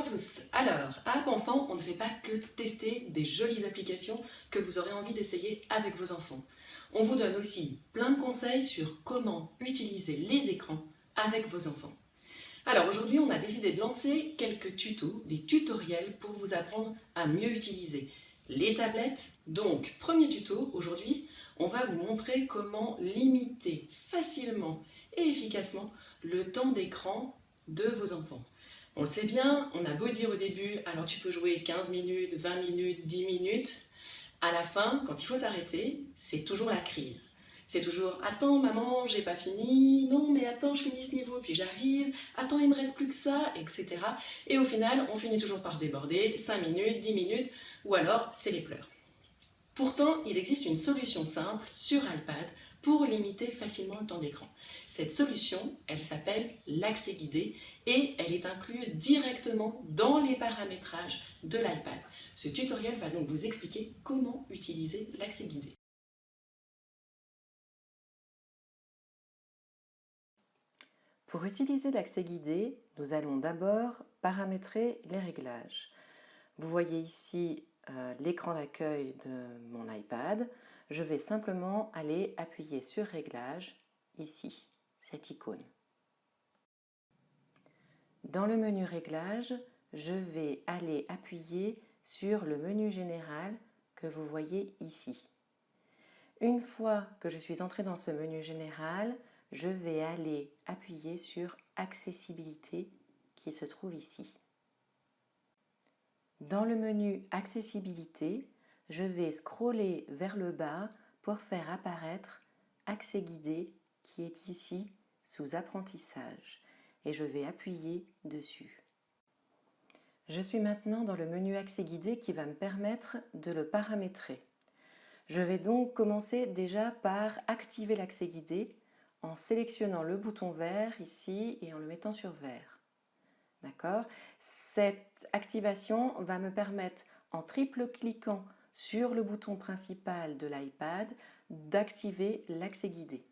tous. Alors, à App Enfant, on ne fait pas que tester des jolies applications que vous aurez envie d'essayer avec vos enfants. On vous donne aussi plein de conseils sur comment utiliser les écrans avec vos enfants. Alors aujourd'hui, on a décidé de lancer quelques tutos, des tutoriels pour vous apprendre à mieux utiliser les tablettes. Donc, premier tuto, aujourd'hui, on va vous montrer comment limiter facilement et efficacement le temps d'écran de vos enfants. On le sait bien, on a beau dire au début, alors tu peux jouer 15 minutes, 20 minutes, 10 minutes. À la fin, quand il faut s'arrêter, c'est toujours la crise. C'est toujours « Attends maman, j'ai pas fini, non mais attends, je finis ce niveau, puis j'arrive, attends, il me reste plus que ça, etc. » Et au final, on finit toujours par déborder, 5 minutes, 10 minutes, ou alors c'est les pleurs. Pourtant, il existe une solution simple sur iPad pour limiter facilement le temps d'écran. Cette solution, elle s'appelle l'accès guidé et elle est incluse directement dans les paramétrages de l'iPad. Ce tutoriel va donc vous expliquer comment utiliser l'accès guidé. Pour utiliser l'accès guidé, nous allons d'abord paramétrer les réglages. Vous voyez ici l'écran d'accueil de mon iPad. Je vais simplement aller appuyer sur Réglages, ici, cette icône. Dans le menu Réglages, je vais aller appuyer sur le menu général que vous voyez ici. Une fois que je suis entrée dans ce menu général, je vais aller appuyer sur Accessibilité qui se trouve ici. Dans le menu Accessibilité, je vais scroller vers le bas pour faire apparaître Accès guidé qui est ici sous Apprentissage et je vais appuyer dessus. Je suis maintenant dans le menu Accès guidé qui va me permettre de le paramétrer. Je vais donc commencer déjà par activer l'accès guidé en sélectionnant le bouton vert ici et en le mettant sur vert. D'accord ? Cette activation va me permettre, en triple-cliquant sur le bouton principal de l'iPad, d'activer l'accès guidé.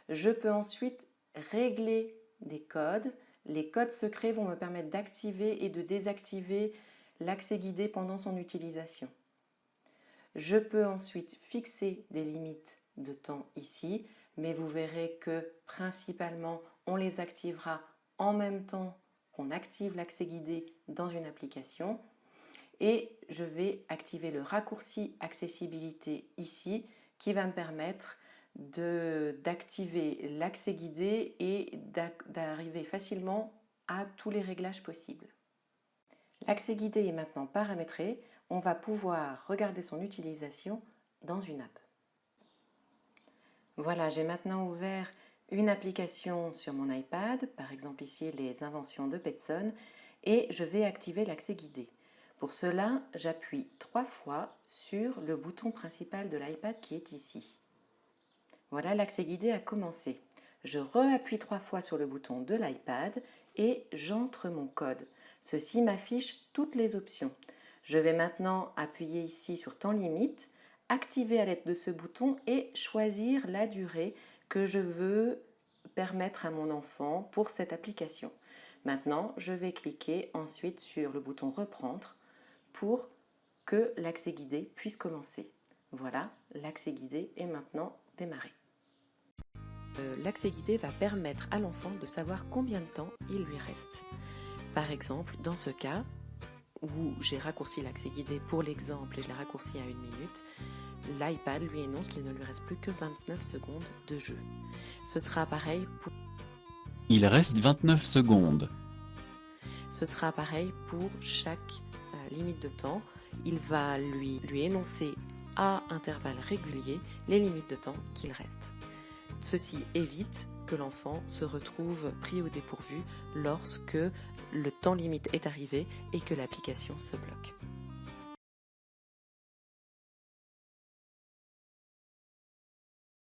Je peux ensuite régler des codes. Les codes secrets vont me permettre d'activer et de désactiver l'accès guidé pendant son utilisation. Je peux ensuite fixer des limites de temps ici, mais vous verrez que principalement on les activera en même temps qu'on active l'accès guidé dans une application. Et je vais activer le raccourci accessibilité ici qui va me permettre d'activer l'accès guidé et d'arriver facilement à tous les réglages possibles. L'accès guidé est maintenant paramétré. On va pouvoir regarder son utilisation dans une app. Voilà, j'ai maintenant ouvert une application sur mon iPad, par exemple ici les inventions de Petson, et je vais activer l'accès guidé. Pour cela, j'appuie 3 fois sur le bouton principal de l'iPad qui est ici. Voilà, l'accès guidé a commencé. Je re-appuie 3 fois sur le bouton de l'iPad et j'entre mon code. Ceci m'affiche toutes les options. Je vais maintenant appuyer ici sur temps limite, activer à l'aide de ce bouton et choisir la durée que je veux permettre à mon enfant pour cette application. Maintenant, je vais cliquer ensuite sur le bouton reprendre pour que l'accès guidé puisse commencer. Voilà, l'accès guidé est maintenant démarré. L'accès guidé va permettre à l'enfant de savoir combien de temps il lui reste. Par exemple, dans ce cas où j'ai raccourci l'accès guidé pour l'exemple et je l'ai raccourci à 1 minute, l'iPad lui énonce qu'il ne lui reste plus que 29 secondes de jeu. Ce sera pareil pour... Il reste 29 secondes. Ce sera pareil pour chaque limite de temps. Il va lui énoncer à intervalles réguliers les limites de temps qu'il reste. Ceci évite que l'enfant se retrouve pris au dépourvu lorsque le temps limite est arrivé et que l'application se bloque.